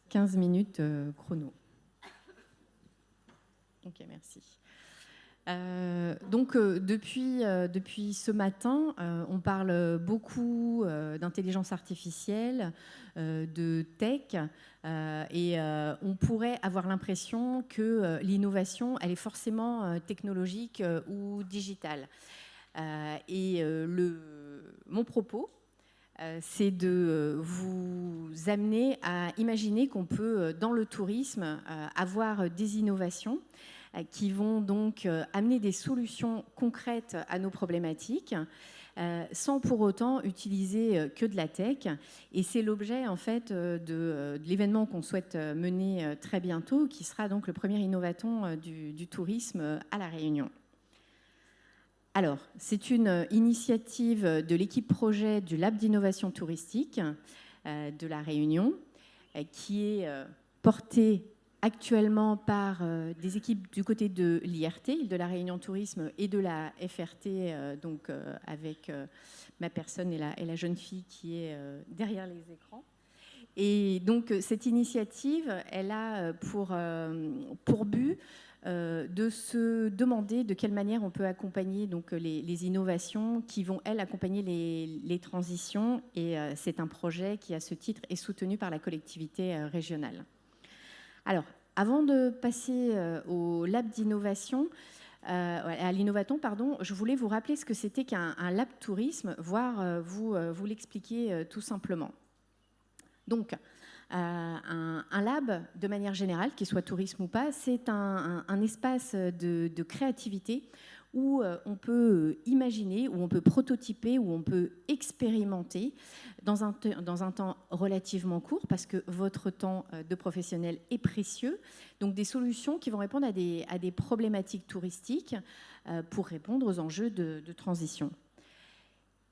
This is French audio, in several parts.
15 minutes chrono. Ok, merci. Depuis ce matin, on parle beaucoup d'intelligence artificielle, de tech, et on pourrait avoir l'impression que l'innovation, elle est forcément technologique ou digitale. Mon propos, c'est de vous amener à imaginer qu'on peut, dans le tourisme, avoir des innovations qui vont donc amener des solutions concrètes à nos problématiques, sans pour autant utiliser que de la tech. Et c'est l'objet en fait de l'événement qu'on souhaite mener très bientôt, qui sera donc le premier innovaton du tourisme à La Réunion. Alors, c'est une initiative de l'équipe projet du Lab d'innovation touristique de La Réunion, qui est portée actuellement par des équipes du côté de l'IRT, de La Réunion Tourisme, et de la FRT, avec ma personne et la jeune fille qui est derrière les écrans. Et donc, cette initiative, elle a pour but de se demander de quelle manière on peut accompagner donc, les innovations qui vont, elles, accompagner les transitions. Et c'est un projet qui, à ce titre, est soutenu par la collectivité régionale. Alors, avant de passer au lab d'innovation, à l'innovaton, pardon, je voulais vous rappeler ce que c'était qu'un lab tourisme, voire vous l'expliquer tout simplement. Donc, un lab, de manière générale, qu'il soit tourisme ou pas, c'est un espace de créativité où on peut imaginer, où on peut prototyper, où on peut expérimenter dans un temps relativement court, parce que votre temps de professionnel est précieux, donc des solutions qui vont répondre à des problématiques touristiques pour répondre aux enjeux de transition.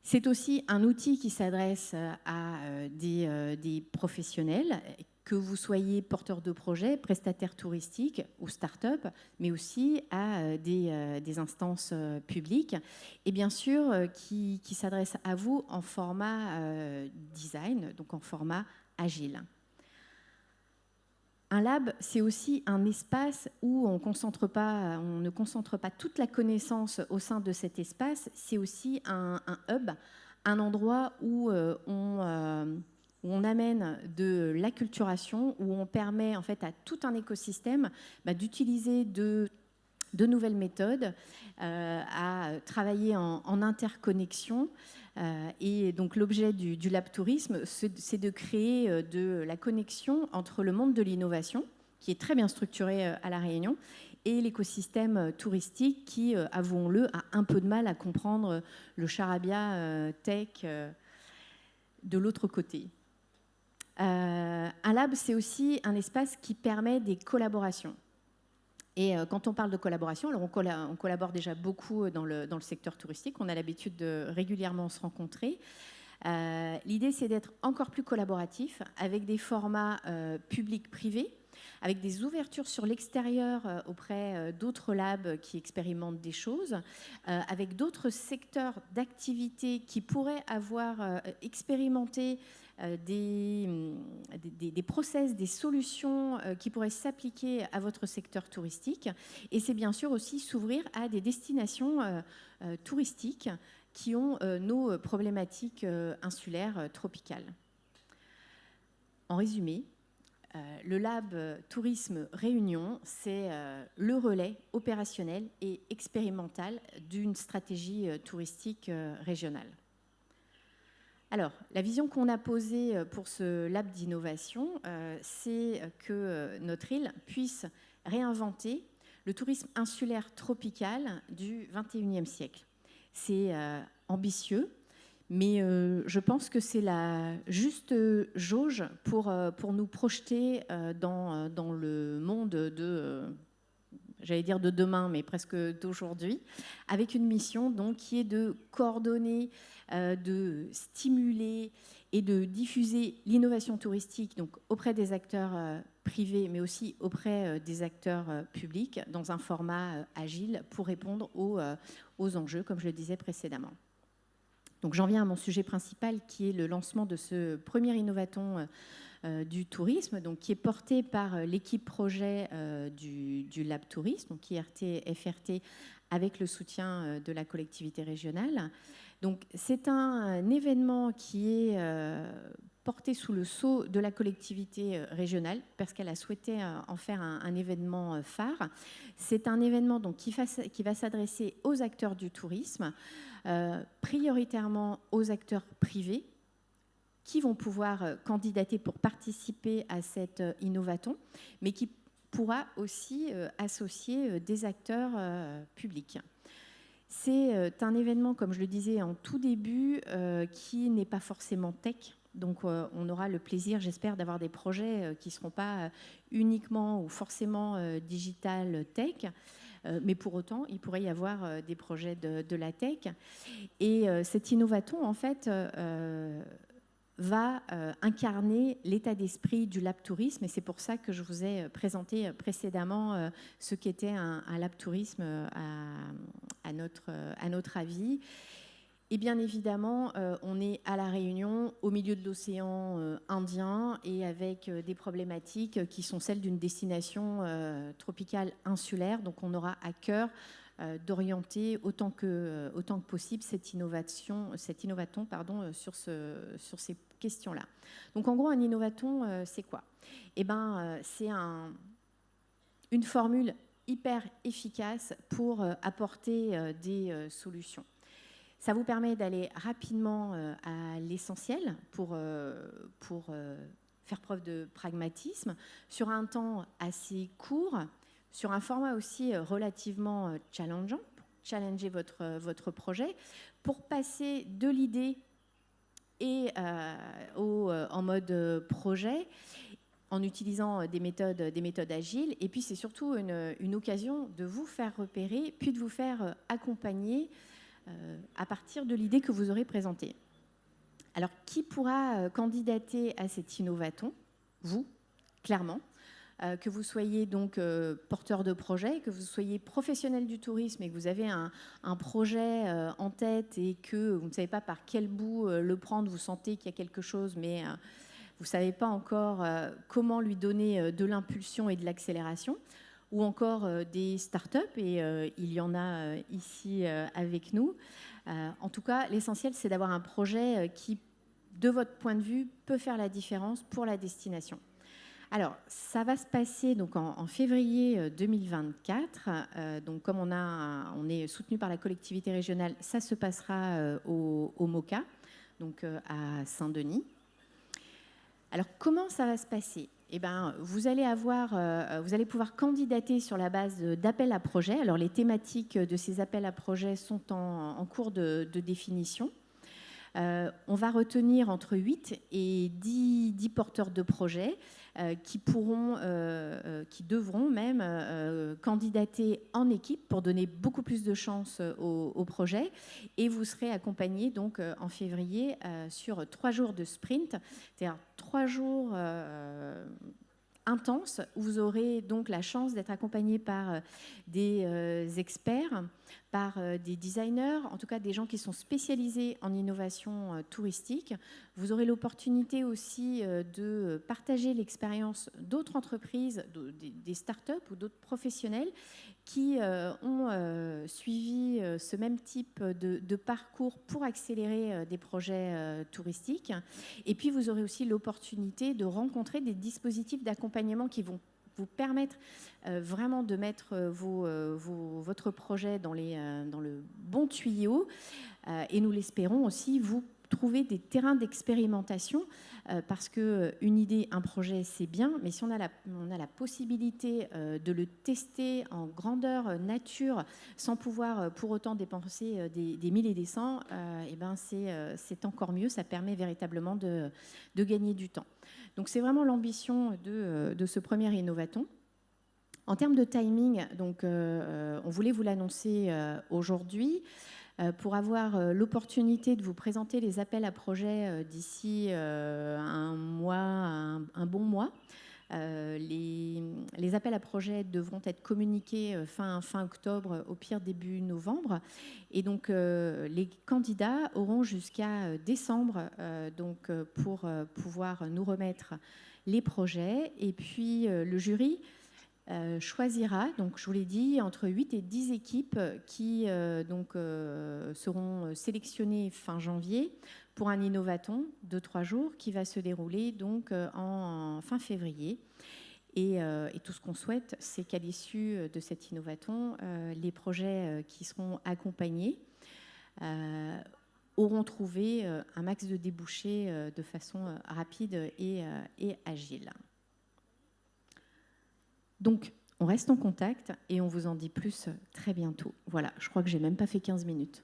C'est aussi un outil qui s'adresse à des professionnels, que vous soyez porteur de projet, prestataire touristique ou start-up, mais aussi à des instances publiques, et bien sûr qui s'adresse à vous en format design, donc en format agile. Un lab, c'est aussi un espace où on ne concentre pas toute la connaissance au sein de cet espace. C'est aussi un hub, un endroit où on amène de l'acculturation, où on permet en fait à tout un écosystème d'utiliser de nouvelles méthodes, à travailler en interconnexion. Et donc l'objet du Lab Tourisme, c'est de créer de la connexion entre le monde de l'innovation, qui est très bien structuré à La Réunion, et l'écosystème touristique qui, avouons-le, a un peu de mal à comprendre le charabia tech de l'autre côté. Un lab, c'est aussi un espace qui permet des collaborations. Et quand on parle de collaboration, alors on collabore déjà beaucoup dans le secteur touristique, on a l'habitude de régulièrement se rencontrer. L'idée, c'est d'être encore plus collaboratif avec des formats publics-privés, avec des ouvertures sur l'extérieur auprès d'autres labs qui expérimentent des choses, avec d'autres secteurs d'activité qui pourraient avoir expérimenté des process, des solutions qui pourraient s'appliquer à votre secteur touristique. Et c'est bien sûr aussi s'ouvrir à des destinations touristiques qui ont nos problématiques insulaires tropicales. En résumé, le Lab Tourisme Réunion, c'est le relais opérationnel et expérimental d'une stratégie touristique régionale. Alors, la vision qu'on a posée pour ce lab d'innovation, c'est que notre île puisse réinventer le tourisme insulaire tropical du XXIe siècle. C'est ambitieux, mais je pense que c'est la juste jauge pour nous projeter dans le monde j'allais dire de demain, mais presque d'aujourd'hui, avec une mission donc, qui est de coordonner, de stimuler et de diffuser l'innovation touristique donc, auprès des acteurs privés, mais aussi auprès des acteurs publics, dans un format agile pour répondre aux enjeux, comme je le disais précédemment. Donc j'en viens à mon sujet principal, qui est le lancement de ce premier innovaton du tourisme, donc, qui est porté par l'équipe projet du Lab Tourisme, donc IRT, FRT, avec le soutien de la collectivité régionale. Donc, c'est un événement qui est porté sous le sceau de la collectivité régionale parce qu'elle a souhaité en faire un événement phare. C'est un événement donc, qui va s'adresser aux acteurs du tourisme, prioritairement aux acteurs privés qui vont pouvoir candidater pour participer à cet innovaton, mais qui pourra aussi associer des acteurs publics. C'est un événement, comme je le disais en tout début, qui n'est pas forcément tech. Donc, on aura le plaisir, j'espère, d'avoir des projets qui ne seront pas uniquement ou forcément digital tech. Mais pour autant, il pourrait y avoir des projets de la tech. Et cet innovaton, en fait, va incarner l'état d'esprit du Lab Tourisme. Et c'est pour ça que je vous ai présenté précédemment ce qu'était un Lab Tourisme à notre avis. Et bien évidemment, on est à La Réunion, au milieu de l'océan Indien, et avec des problématiques qui sont celles d'une destination tropicale insulaire. Donc on aura à cœur d'orienter autant que possible cette innovaton sur ces questions-là. Donc en gros, un innovaton, c'est quoi? Eh ben, c'est une formule hyper efficace pour apporter des solutions. Ça vous permet d'aller rapidement à l'essentiel pour faire preuve de pragmatisme sur un temps assez court, sur un format aussi relativement challengeant, pour challenger votre projet, pour passer de l'idée et en mode projet, en utilisant des méthodes agiles. Et puis, c'est surtout une occasion de vous faire repérer, puis de vous faire accompagner à partir de l'idée que vous aurez présentée. Alors, qui pourra candidater à cet innovaton? Vous, clairement. Que vous soyez donc porteur de projet, que vous soyez professionnel du tourisme et que vous avez un projet en tête et que vous ne savez pas par quel bout le prendre, vous sentez qu'il y a quelque chose, mais vous ne savez pas encore comment lui donner de l'impulsion et de l'accélération, ou encore des startups, et il y en a ici avec nous. En tout cas, l'essentiel, c'est d'avoir un projet qui, de votre point de vue, peut faire la différence pour la destination. Alors, ça va se passer donc en février 2024. Donc, comme on est soutenu par la collectivité régionale, ça se passera au MOCA, donc à Saint-Denis. Alors, comment ça va se passer? Eh ben, vous allez pouvoir candidater sur la base d'appels à projets. Alors, les thématiques de ces appels à projets sont en cours de définition. On va retenir entre 8 et 10 porteurs de projets qui devront même candidater en équipe pour donner beaucoup plus de chance au projet. Et vous serez accompagné donc en février sur 3 jours de sprint, c'est-à-dire 3 jours intenses où vous aurez donc la chance d'être accompagné par des experts, par des designers, en tout cas des gens qui sont spécialisés en innovation touristique. Vous aurez l'opportunité aussi de partager l'expérience d'autres entreprises, des startups ou d'autres professionnels qui ont suivi ce même type de parcours pour accélérer des projets touristiques. Et puis, vous aurez aussi l'opportunité de rencontrer des dispositifs d'accompagnement qui vont vous permettre vraiment de mettre votre projet dans le bon tuyau. Et nous l'espérons aussi, vous trouver des terrains d'expérimentation parce qu'une idée, un projet, c'est bien, mais si on a la possibilité de le tester en grandeur nature sans pouvoir pour autant dépenser des 1000 et des 100, et ben c'est encore mieux, ça permet véritablement de gagner du temps. Donc c'est vraiment l'ambition de ce premier innovaton. En termes de timing, donc, on voulait vous l'annoncer aujourd'hui. Pour avoir l'opportunité de vous présenter les appels à projets d'ici un bon mois. Les appels à projets devront être communiqués fin octobre, au pire début novembre. Et donc, les candidats auront jusqu'à décembre pour pouvoir nous remettre les projets. Et puis, le jury choisira, donc je vous l'ai dit, entre 8 et 10 équipes qui seront sélectionnées fin janvier pour un innovathon de 3 jours qui va se dérouler donc en fin février. Et tout ce qu'on souhaite, c'est qu'à l'issue de cet innovathon, les projets qui seront accompagnés auront trouvé un max de débouchés de façon rapide et agile. Donc, on reste en contact et on vous en dit plus très bientôt. Voilà, je crois que j'ai même pas fait 15 minutes.